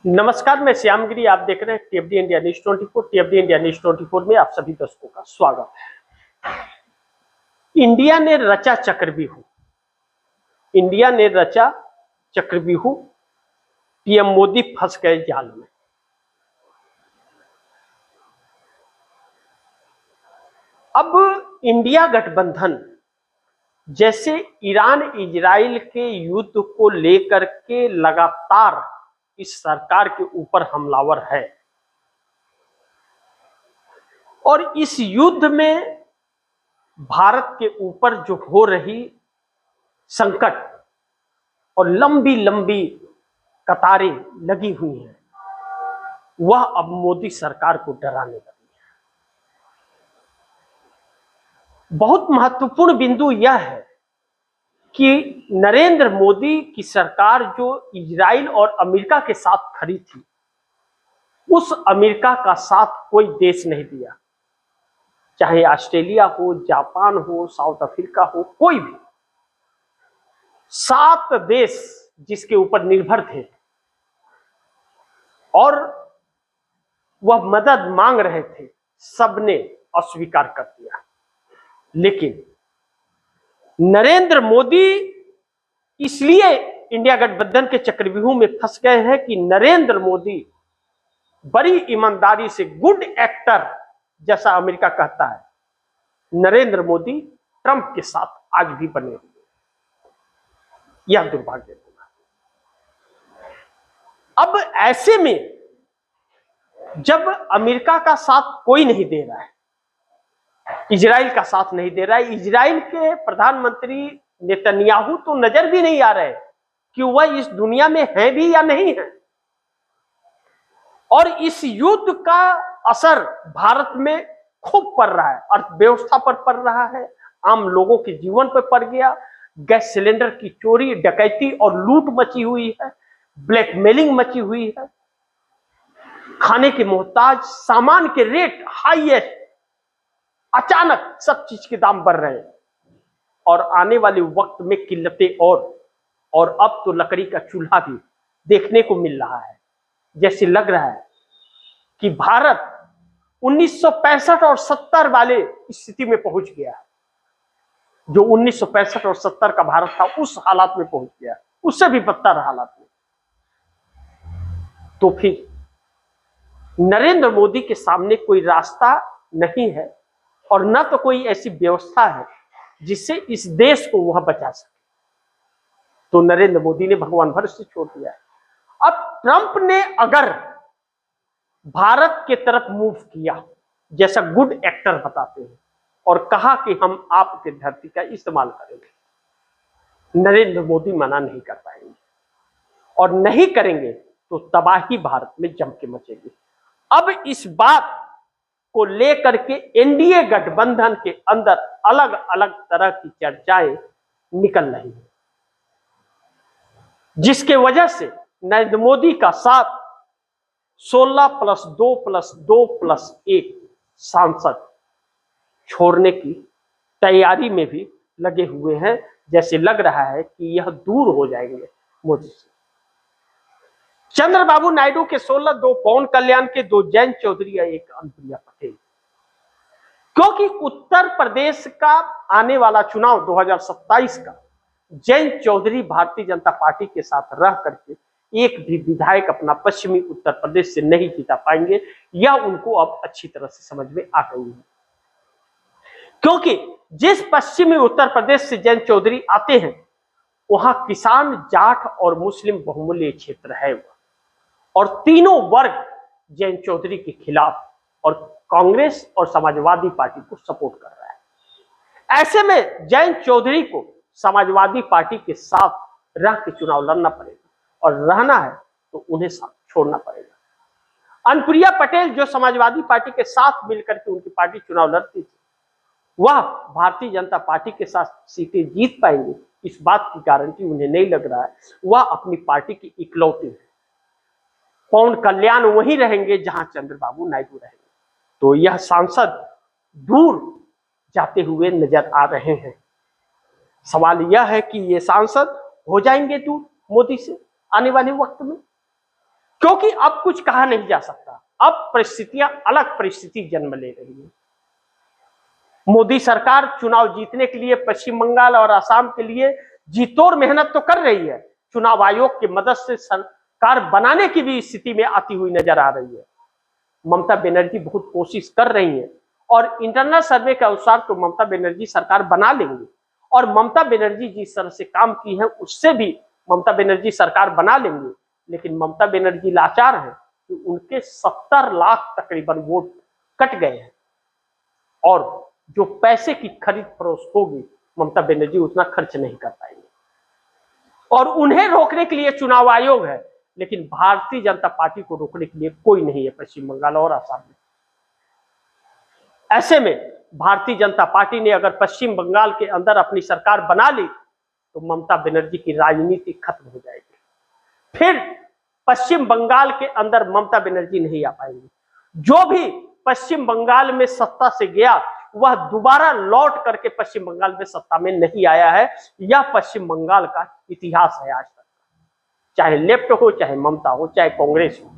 नमस्कार, मैं श्यामगिरी। आप देख रहे हैं टीएफडी इंडिया न्यूज 24। टीएफडी इंडिया न्यूज 24 में आप सभी दर्शकों का स्वागत है। इंडिया ने रचा चक्रव्यूह। इंडिया ने रचा चक्रव्यूह। पीएम मोदी फंस गए जाल में। अब इंडिया गठबंधन जैसे ईरान इजराइल के युद्ध को लेकर के लगातार इस सरकार के ऊपर हमलावर है और इस युद्ध में भारत के ऊपर जो हो रही संकट और लंबी लंबी कतारें लगी हुई हैं, वह अब मोदी सरकार को डराने लगी है। बहुत महत्वपूर्ण बिंदु यह है कि नरेंद्र मोदी की सरकार जो इजराइल और अमेरिका के साथ खड़ी थी, उस अमेरिका का साथ कोई देश नहीं दिया, चाहे ऑस्ट्रेलिया हो, जापान हो, साउथ अफ्रीका हो, कोई भी। 7 देश जिसके ऊपर निर्भर थे और वह मदद मांग रहे थे, सबने अस्वीकार कर दिया। लेकिन नरेंद्र मोदी इसलिए इंडिया गठबंधन के चक्रव्यूह में फंस गए हैं कि नरेंद्र मोदी बड़ी ईमानदारी से गुड एक्टर जैसा अमेरिका कहता है, नरेंद्र मोदी ट्रंप के साथ आज भी बने हुए। यह दुर्भाग्यपूर्ण है। अब ऐसे में जब अमेरिका का साथ कोई नहीं दे रहा है, इजराइल का साथ नहीं दे रहा है, इजराइल के प्रधानमंत्री नेतन्याहू तो नजर भी नहीं आ रहे कि वह इस दुनिया में है भी या नहीं है, और इस युद्ध का असर भारत में खूब पड़ रहा है, अर्थव्यवस्था पर पड़ रहा है, आम लोगों के जीवन पर पड़ गया। गैस सिलेंडर की चोरी, डकैती और लूट मची हुई है, ब्लैकमेलिंग मची हुई है, खाने के मोहताज, सामान के रेट हाईएस्ट, अचानक सब चीज के दाम बढ़ रहे हैं और आने वाले वक्त में किल्लतें और अब तो लकड़ी का चूल्हा भी देखने को मिल रहा है। जैसे लग रहा है कि भारत 1965 और 70 वाले स्थिति में पहुंच गया है। जो 1965 और 70 का भारत था, उस हालात में पहुंच गया, उससे भी बदतर हालात में। तो फिर नरेंद्र मोदी के सामने कोई रास्ता नहीं है और न तो कोई ऐसी व्यवस्था है जिससे इस देश को वह बचा सके। तो नरेंद्र मोदी ने भगवान भरोसे छोड़ दिया है। अब ट्रंप ने अगर भारत के तरफ मूव किया, जैसा गुड एक्टर बताते हैं, और कहा कि हम आपके धरती का इस्तेमाल करेंगे, नरेंद्र मोदी मना नहीं कर पाएंगे, और नहीं करेंगे तो तबाही भारत में जम के मचेगी। अब इस बात को लेकर के एनडीए गठबंधन के अंदर अलग अलग तरह की चर्चाएं निकल रही हैं, जिसके वजह से नरेंद्र मोदी का साथ 16+2+2+1 सांसद छोड़ने की तैयारी में भी लगे हुए हैं। जैसे लग रहा है कि यह दूर हो जाएंगे मोदी से। चंद्रबाबू नायडू के 16, 2 पवन कल्याण के, 2 जयंत चौधरी या 1 अनुप्रिया पटेल। क्योंकि उत्तर प्रदेश का आने वाला चुनाव 2027 का जयंत चौधरी भारतीय जनता पार्टी के साथ रह करके एक भी विधायक अपना पश्चिमी उत्तर प्रदेश से नहीं जीता पाएंगे, यह उनको अब अच्छी तरह से समझ में आ गई है। क्योंकि जिस पश्चिमी उत्तर प्रदेश से जयंत चौधरी आते हैं, वहां किसान, जाट और मुस्लिम बहुमूल्य क्षेत्र है और तीनों वर्ग जयंत चौधरी के खिलाफ और कांग्रेस और समाजवादी पार्टी को सपोर्ट कर रहा है। ऐसे में जयंत चौधरी को समाजवादी पार्टी के साथ रह के चुनाव लड़ना पड़ेगा, और रहना है तो उन्हें साथ छोड़ना पड़ेगा। अनुप्रिया पटेल जो समाजवादी पार्टी के साथ मिलकर के उनकी पार्टी चुनाव लड़ती थी, वह भारतीय जनता पार्टी के साथ सीटें जीत पाएंगे, इस बात की गारंटी उन्हें नहीं लग रहा है। वह अपनी पार्टी की इकलौती है। पवन कल्याण वहीं रहेंगे जहां चंद्रबाबू नायडू रहेंगे। तो यह सांसद दूर जाते हुए नजर आ रहे हैं। सवाल यह है कि ये सांसद हो जाएंगे दूर मोदी से आने वाले वक्त में। क्योंकि अब कुछ कहा नहीं जा सकता। अब परिस्थितियां अलग परिस्थिति जन्म ले रही है। मोदी सरकार चुनाव जीतने के लिए पश्चिम बंगाल और असम के लिए जी तोड़ मेहनत तो कर रही है, चुनाव आयोग की मदद से सरकार बनाने की भी स्थिति में आती हुई नजर आ रही है। ममता बनर्जी बहुत कोशिश कर रही है और इंटरनल सर्वे के अनुसार तो ममता बनर्जी सरकार बना लेंगे, और ममता बनर्जी जिस तरह से काम की है उससे भी ममता बनर्जी सरकार बना लेंगे। लेकिन ममता बनर्जी लाचार है कि उनके 70 लाख तकरीबन वोट कट गए हैं, और जो पैसे की खरीद फरोख्त होगी ममता बनर्जी उतना खर्च नहीं कर पाएंगे, और उन्हें रोकने के लिए चुनाव आयोग है, लेकिन भारतीय जनता पार्टी को रोकने के लिए कोई नहीं है पश्चिम बंगाल और असम में। ऐसे में भारतीय जनता पार्टी ने अगर पश्चिम बंगाल के अंदर अपनी सरकार बना ली तो ममता बनर्जी की राजनीति खत्म हो जाएगी। फिर पश्चिम बंगाल के अंदर ममता बनर्जी नहीं आ पाएंगी। जो भी पश्चिम बंगाल में सत्ता से गया वह दोबारा लौट करके पश्चिम बंगाल में सत्ता में नहीं आया है। यह पश्चिम बंगाल का इतिहास है आज तक, चाहे लेफ्ट हो, चाहे ममता हो, चाहे कांग्रेस हो,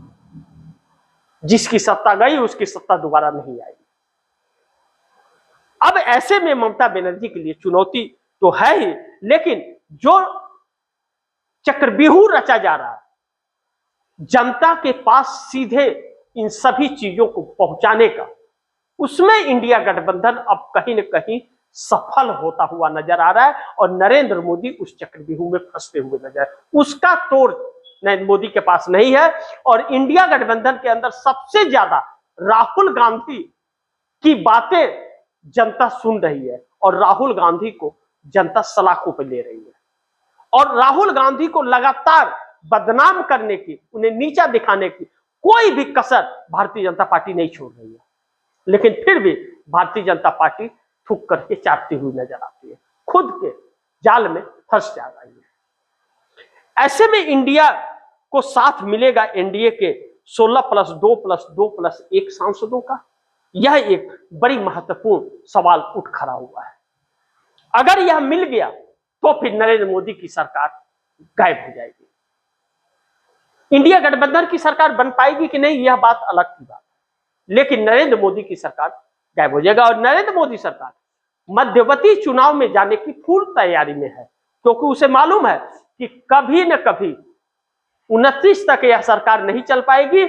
जिसकी सत्ता गई उसकी सत्ता दोबारा नहीं आएगी। अब ऐसे में ममता बनर्जी के लिए चुनौती तो है ही, लेकिन जो चक्रव्यूह रचा जा रहा है जनता के पास सीधे इन सभी चीजों को पहुंचाने का, उसमें इंडिया गठबंधन अब कहीं न कहीं सफल होता हुआ नजर आ रहा है, और नरेंद्र मोदी उस चक्रव्यूह में फंसते हुए नजर, उसका तोड़ नरेंद्र मोदी के पास नहीं है। और इंडिया गठबंधन के अंदर सबसे ज्यादा राहुल गांधी की बातें जनता सुन रही है, और राहुल गांधी को जनता सलाखों पर ले रही है, और राहुल गांधी को लगातार बदनाम करने की, उन्हें नीचा दिखाने की कोई भी कसर भारतीय जनता पार्टी नहीं छोड़ रही है। लेकिन फिर भी भारतीय जनता पार्टी थूक करके चाटती हुई नजर आती है, खुद के जाल में फंस जा रही है। ऐसे में इंडिया को साथ मिलेगा एनडीए के 16+2+2+1 सांसदों का, यह एक बड़ी महत्वपूर्ण सवाल उठ खड़ा हुआ है। अगर यह मिल गया तो फिर नरेंद्र मोदी की सरकार गायब हो जाएगी। इंडिया गठबंधन की सरकार बन पाएगी कि नहीं यह बात अलग की बात है, लेकिन नरेंद्र मोदी की सरकार गायब हो जाएगा। और नरेंद्र मोदी सरकार मध्यवर्ती चुनाव में जाने की पूर्ण तैयारी में है, क्योंकि उसे मालूम है कि कभी न कभी 29 तक यह सरकार नहीं चल पाएगी।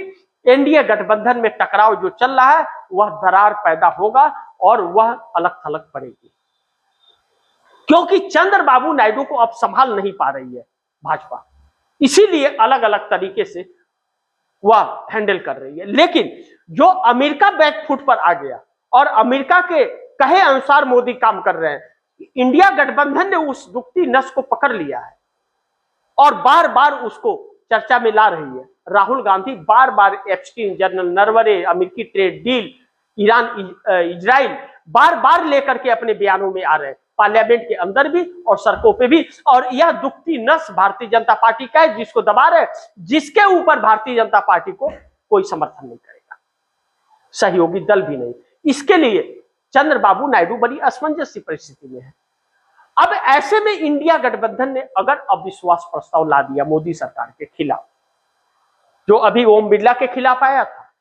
एनडीए गठबंधन में टकराव जो चल रहा है वह दरार पैदा होगा और वह अलग थलग पड़ेगी, क्योंकि चंद्रबाबू नायडू को अब संभाल नहीं पा रही है भाजपा, इसीलिए अलग अलग तरीके से वह हैंडल कर रही है। लेकिन जो अमेरिका बैकफुट पर आ गया और अमेरिका के कहे अनुसार मोदी काम कर रहे हैं, इंडिया गठबंधन ने उस दुखती नस को पकड़ लिया है और बार बार उसको चर्चा में ला रही है। राहुल गांधी बार बार एप्स्टीन, जनरल नरवरे, अमेरिकी ट्रेड डील, ईरान इजराइल बार बार लेकर के अपने बयानों में आ रहे हैं, पार्लियामेंट के अंदर भी और सड़कों पे भी। और यह दुखती नस भारतीय जनता पार्टी का है, जिसको दबा रहे, जिसके ऊपर भारतीय जनता पार्टी को कोई समर्थन नहीं करेगा, सहयोगी दल भी नहीं। इसके लिए चंद्रबाबू नायडू बड़ी असमंजस परिस्थिति में है। अब ऐसे में इंडिया गठबंधन ने अगर अविश्वास प्रस्ताव ला दिया मोदी सरकार के खिलाफ, जो अभी ओम बिरला के खिलाफ आया था,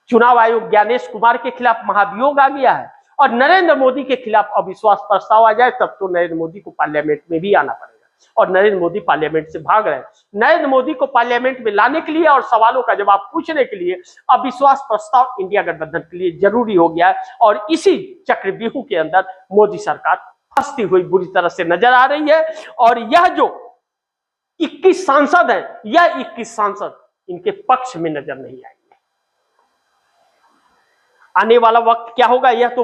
चुनाव आयोग ज्ञानेश कुमार के खिलाफ महाभियोग आ गया है, और नरेंद्र मोदी के खिलाफ अविश्वास प्रस्ताव आ जाए, तब तो नरेंद्र मोदी को पार्लियामेंट में भी आना पड़ेगा। और नरेंद्र मोदी पार्लियामेंट से भाग रहे हैं। नरेंद्र मोदी को पार्लियामेंट में लाने के लिए और सवालों का जवाब पूछने के लिए अविश्वास प्रस्ताव इंडिया गठबंधन के लिए जरूरी हो गया है, और इसी चक्रव्यूह के अंदर मोदी सरकार फंसती हुई बुरी तरह से नजर आ रही है। और यह जो 21 सांसद है, यह 21 सांसद इनके पक्ष में नजर नहीं आएंगे। आने वाला वक्त क्या होगा यह तो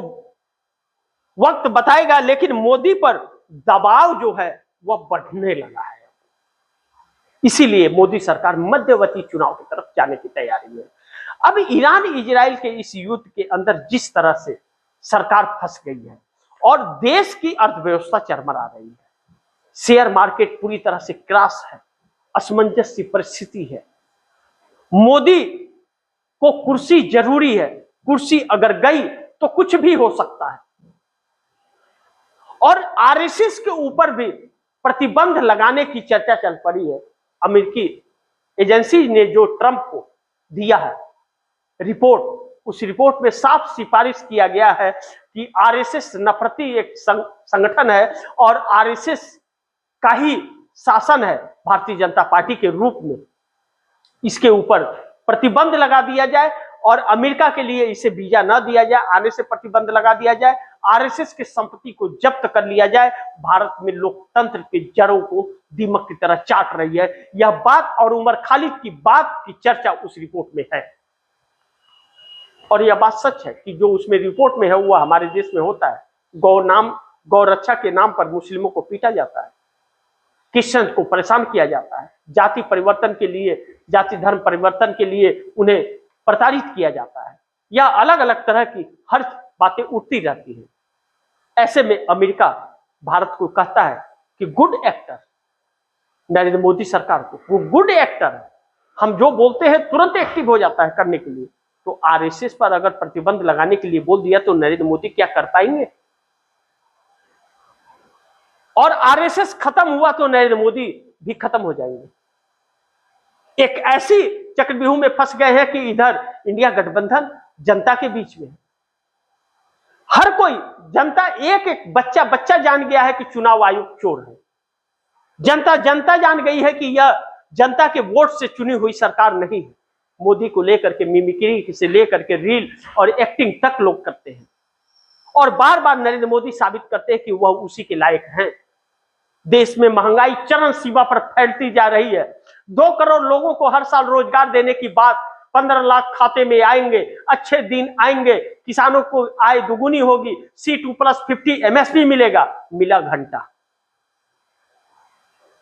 वक्त बताएगा, लेकिन मोदी पर दबाव जो है वह बढ़ने लगा है। इसीलिए मोदी सरकार मध्यवर्ती चुनाव की तरफ जाने की तैयारी में। अब ईरान इजराइल के इस युद्ध के अंदर जिस तरह से सरकार फंस गई है और देश की अर्थव्यवस्था चरमरा रही है, शेयर मार्केट पूरी तरह से क्रैश है, असमंजस की परिस्थिति है। मोदी को कुर्सी जरूरी है, कुर्सी अगर गई तो कुछ भी हो सकता है। और आरएसएस के ऊपर भी प्रतिबंध लगाने की चर्चा चल पड़ी है अमेरिकी एजेंसी ने जो ट्रंप को दिया है रिपोर्ट, उस रिपोर्ट में साफ सिफारिश किया गया है कि आरएसएस नफरती एक संगठन है और आरएसएस का ही शासन है भारतीय जनता पार्टी के रूप में। इसके ऊपर प्रतिबंध लगा दिया जाए और अमेरिका के लिए इसे वीजा न दिया जाए, आने से प्रतिबंध लगा दिया जाए, आरएसएस की संपत्ति को जब्त कर लिया जाए। भारत में लोकतंत्र के जड़ों को दीमक की तरह चाट रही है। यह बात और उमर खालिद की बात की चर्चा उस रिपोर्ट में है और यह बात सच है कि जो उसमें रिपोर्ट में है वह हमारे देश में होता है। गौ रक्षा के नाम पर मुस्लिमों को पीटा जाता है, क्रिश्चियन को परेशान किया जाता है, जाति परिवर्तन के लिए, जाति धर्म परिवर्तन के लिए उन्हें प्रताड़ित किया जाता है, या अलग अलग तरह की हर बातें उठती रहती हैं। ऐसे में अमेरिका भारत को कहता है कि गुड एक्टर, नरेंद्र मोदी सरकार को वो गुड एक्टर है, हम जो बोलते हैं तुरंत एक्टिव हो जाता है करने के लिए। तो आरएसएस पर अगर प्रतिबंध लगाने के लिए बोल दिया तो नरेंद्र मोदी क्या कर पाएंगे? और आरएसएस खत्म हुआ तो नरेंद्र मोदी भी खत्म हो जाएंगे। एक ऐसी चक्रव्यूह में फंस गए हैं कि इधर इंडिया गठबंधन जनता के बीच में, हर कोई जनता, एक एक बच्चा जान गया है कि चुनाव आयोग चोर है। जनता जान गई है कि यह जनता के वोट से चुनी हुई सरकार नहीं है। मोदी को लेकर के मिमिक्री से लेकर के रील और एक्टिंग तक लोग करते हैं और बार बार नरेंद्र मोदी साबित करते हैं कि वह उसी के लायक हैं। देश में महंगाई चरम सीमा पर फैलती जा रही है। 2 करोड़ लोगों को हर साल रोजगार देने की बात, 15 लाख खाते में आएंगे, अच्छे दिन आएंगे, किसानों को आय दुगुनी होगी, C2+50 MSP मिलेगा, मिला घंटा।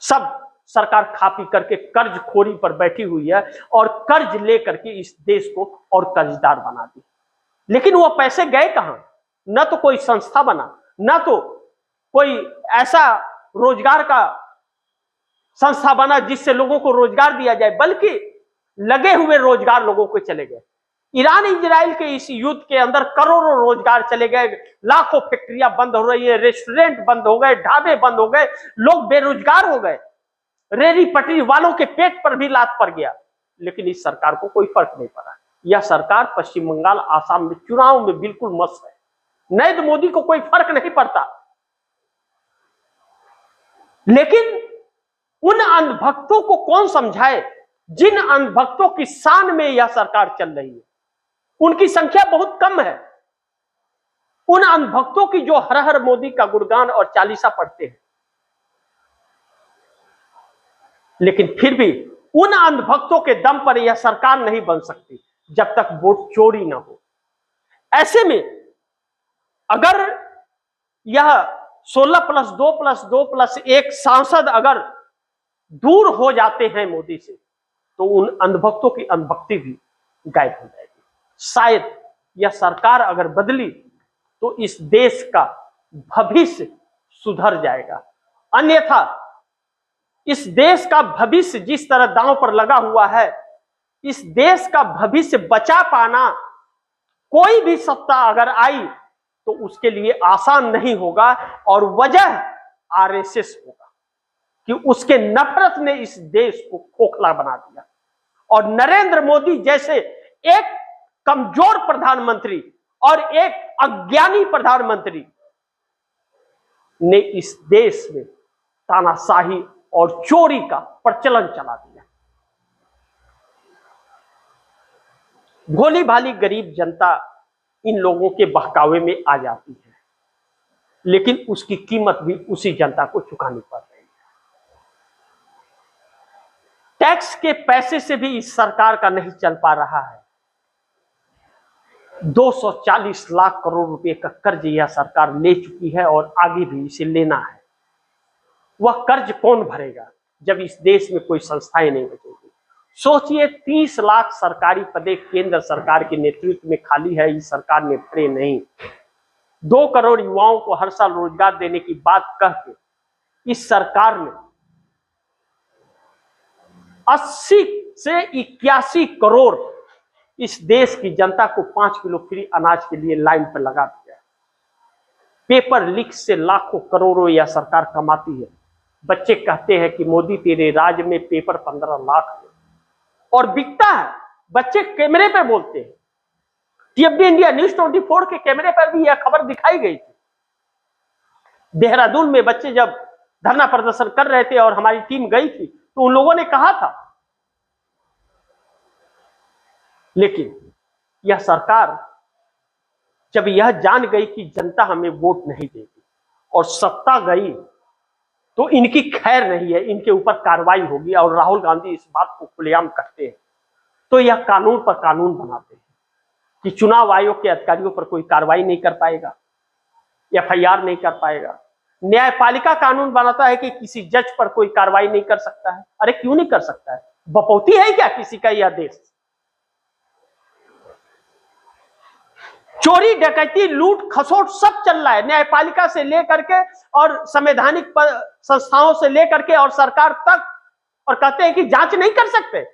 सब सरकार खा पी करके कर्ज खोरी पर बैठी हुई है और कर्ज लेकर के इस देश को और कर्जदार बना दी। लेकिन वो पैसे गए कहां? न तो कोई संस्था बना, न तो कोई ऐसा रोजगार का संस्था बना जिससे लोगों को रोजगार दिया जाए, बल्कि लगे हुए रोजगार लोगों को चले गए। ईरान इजराइल के इस युद्ध के अंदर करोड़ों रोजगार चले गए, लाखों फैक्ट्रियां बंद हो रही है, रेस्टोरेंट बंद हो गए, ढाबे बंद हो गए, लोग बेरोजगार हो गए, रेहड़ी पटरी वालों के पेट पर भी लात पड़ गया। लेकिन इस सरकार को कोई फर्क नहीं पड़ा। यह सरकार पश्चिम बंगाल, आसाम में चुनाव में बिल्कुल मस्त है। नरेंद्र मोदी को कोई फर्क नहीं पड़ता। लेकिन उन अंधभक्तों को कौन समझाए जिन अंधभक्तों की शान में यह सरकार चल रही है? उनकी संख्या बहुत कम है। उन अंधभक्तों की जो हर हर मोदी का गुणगान और चालीसा पढ़ते हैं, लेकिन फिर भी उन अंधभक्तों के दम पर यह सरकार नहीं बन सकती जब तक वोट चोरी ना हो। ऐसे में अगर यह 16+2+2+1 सांसद अगर दूर हो जाते हैं मोदी से, तो उन अंधभक्तों की अनभक्ति भी गायब हो जाएगी। शायद यह सरकार अगर बदली तो इस देश का भविष्य सुधर जाएगा। अन्यथा इस देश का भविष्य जिस तरह दांव पर लगा हुआ है, इस देश का भविष्य बचा पाना कोई भी सत्ता अगर आई तो उसके लिए आसान नहीं होगा। और वजह आरएसएस होगा कि उसके नफरत ने इस देश को खोखला बना दिया। और नरेंद्र मोदी जैसे एक कमजोर प्रधानमंत्री और एक अज्ञानी प्रधानमंत्री ने इस देश में तानाशाही और चोरी का प्रचलन चला दिया। भोली भाली गरीब जनता इन लोगों के बहकावे में आ जाती है, लेकिन उसकी कीमत भी उसी जनता को चुकानी पड़ रही है। टैक्स के पैसे से भी इस सरकार का नहीं चल पा रहा है। 240 लाख करोड़ रुपए का कर्ज यह सरकार ले चुकी है और आगे भी इसे लेना है। वह कर्ज कौन भरेगा जब इस देश में कोई संस्थाएं नहीं बचेगी? सोचिए, 30 लाख सरकारी पदे केंद्र सरकार के नेतृत्व में खाली है, इस सरकार ने भरे नहीं। 2 करोड़ युवाओं को हर साल रोजगार देने की बात कहकर इस सरकार ने 80 से 81 करोड़ इस देश की जनता को 5 किलो फ्री अनाज के लिए लाइन पर लगा दिया। पेपर लीक से लाखों करोड़ों यह सरकार कमाती है। बच्चे कहते हैं कि मोदी तेरे राज में पेपर 15 लाख है। और बिकता है। बच्चे कैमरे पे बोलते हैं। टीएफडी इंडिया न्यूज 24 के कैमरे पर भी यह खबर दिखाई गई थी। देहरादून में बच्चे जब धरना प्रदर्शन कर रहे थे और हमारी टीम गई थी तो उन लोगों ने कहा था, लेकिन यह सरकार जब यह जान गई कि जनता हमें वोट नहीं देगी और सत्ता गई तो इनकी खैर नहीं है, इनके ऊपर कार्रवाई होगी, और राहुल गांधी इस बात को खुलेआम करते हैं, तो यह कानून पर कानून बनाते हैं कि चुनाव आयोग के अधिकारियों पर कोई कार्रवाई नहीं कर पाएगा, एफआईआर नहीं कर पाएगा। न्यायपालिका कानून बनाता है कि किसी जज पर कोई कार्रवाई नहीं कर सकता है। अरे क्यों नहीं कर सकता है? बपौती है क्या किसी का यह देश? चोरी डकैती लूट खसोट सब चल रहा है, न्यायपालिका से लेकर के और संवैधानिक संस्थाओं से लेकर के और सरकार तक, और कहते हैं कि जांच नहीं कर सकते।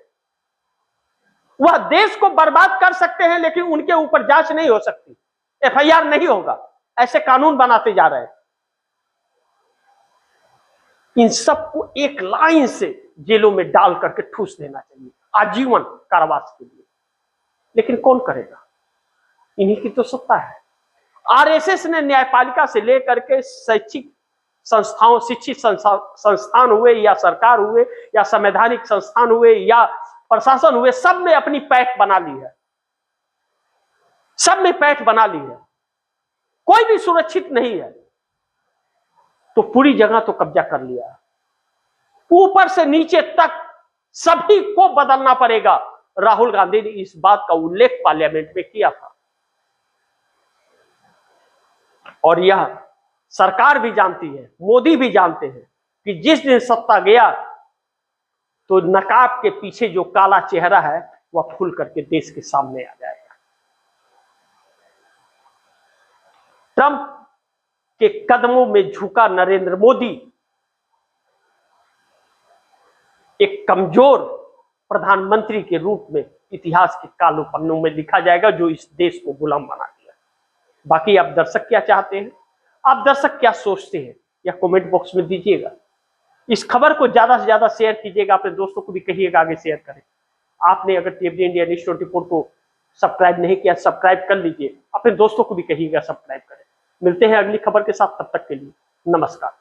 वह देश को बर्बाद कर सकते हैं लेकिन उनके ऊपर जांच नहीं हो सकती, एफआईआर नहीं होगा। ऐसे कानून बनाते जा रहे हैं। इन सबको एक लाइन से जेलों में डाल करके ठूस देना चाहिए, आजीवन कारावास के लिए। लेकिन कौन करेगा? इन्हीं की तो सत्ता है। आरएसएस ने न्यायपालिका से लेकर के शैक्षिक संस्थाओं, शिक्षित संस्थान हुए या सरकार हुए या संवैधानिक संस्थान हुए या प्रशासन हुए, सब में अपनी पैठ बना ली है। सब में पैठ बना ली है। कोई भी सुरक्षित नहीं है। तो पूरी जगह तो कब्जा कर लिया, ऊपर से नीचे तक सभी को बदलना पड़ेगा। राहुल गांधी ने इस बात का उल्लेख पार्लियामेंट में किया था और यह सरकार भी जानती है, मोदी भी जानते हैं कि जिस दिन सत्ता गया तो नकाब के पीछे जो काला चेहरा है वह खुल करके देश के सामने आ जाएगा। ट्रंप के कदमों में झुका नरेंद्र मोदी एक कमजोर प्रधानमंत्री के रूप में इतिहास के काले पन्नों में लिखा जाएगा, जो इस देश को गुलाम बना दिया। बाकी आप दर्शक क्या चाहते हैं, आप दर्शक क्या सोचते हैं, या कमेंट बॉक्स में दीजिएगा। इस खबर को ज्यादा से ज्यादा शेयर कीजिएगा, अपने दोस्तों को भी कहिएगा आगे शेयर करें। आपने अगर टीएफडी इंडिया न्यूज 24 को सब्सक्राइब नहीं किया, सब्सक्राइब कर लीजिए, अपने दोस्तों को भी कहिएगा सब्सक्राइब करें। मिलते हैं अगली खबर के साथ, तब तक के लिए नमस्कार।